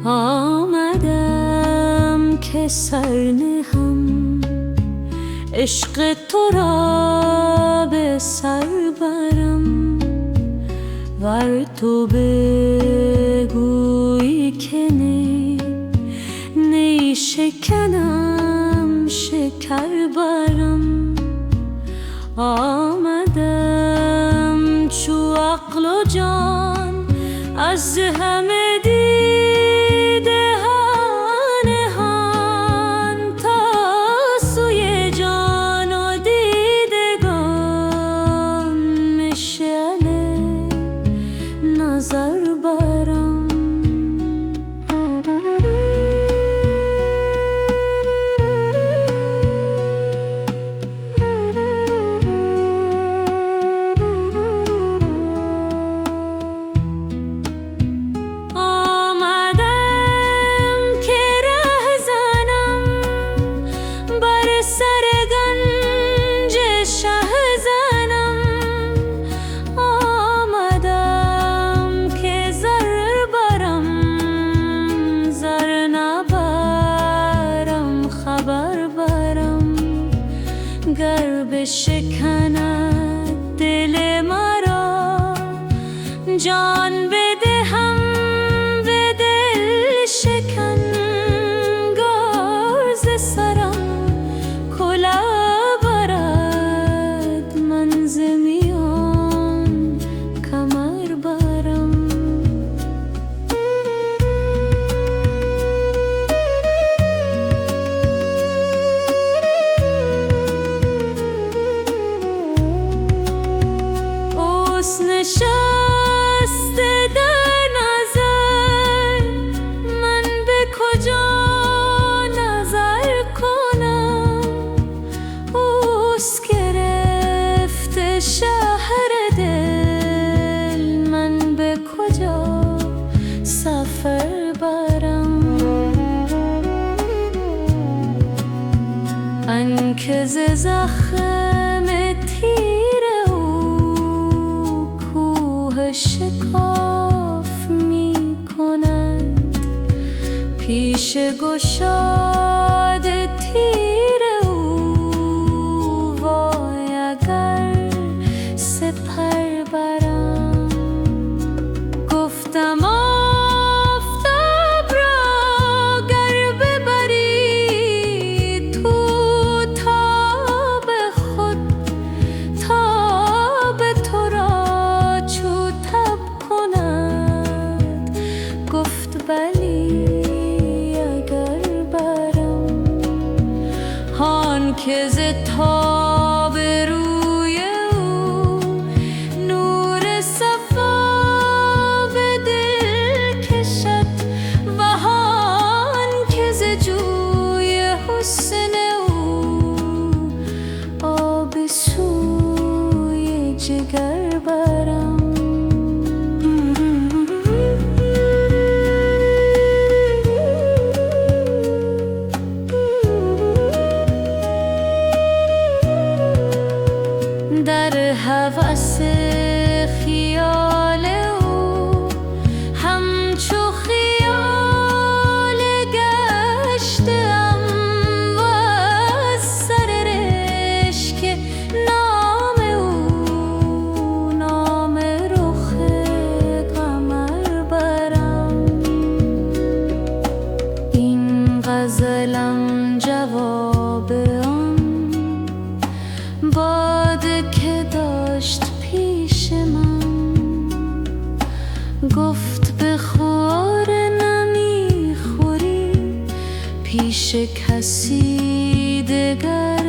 آمدم که سر نهم، عشق تو را به سر برم. ور تو بگویی که نی شکنم شکر برم. آمدم چو عقل و جان از همه دیده نهان، تا سوی جان و دیدگان مشعل نظر برم. گر بشکند دل مرا، جان بدهم به دل شکن. گرز سرم کله برد، من ز میان کمر برم. نشسته در نظر، من به کجا نظر کنم؟ اوست گرفته شهر دل، من به کجا سفر برم؟ آنکه ز زخم تیر شکاف می کند، پیش گشاد تیر او وای اگر سپر برم. گفتم آفتاب را گر ببری تو، تاب خود تاب تو را گفت بلی اگر برم. هان که ز تاب روی او نور صفا به دل کشد، و هان که ز جوی حسن او آب سوی جگر برم. در هوس خیال او همچو خیال گشتم، و از سر رشک نام او نام رخ قمر برم. این غزلم جواب آن باده که داشت پیش من، گفت بخور نمیخوری پیش کسی دگر.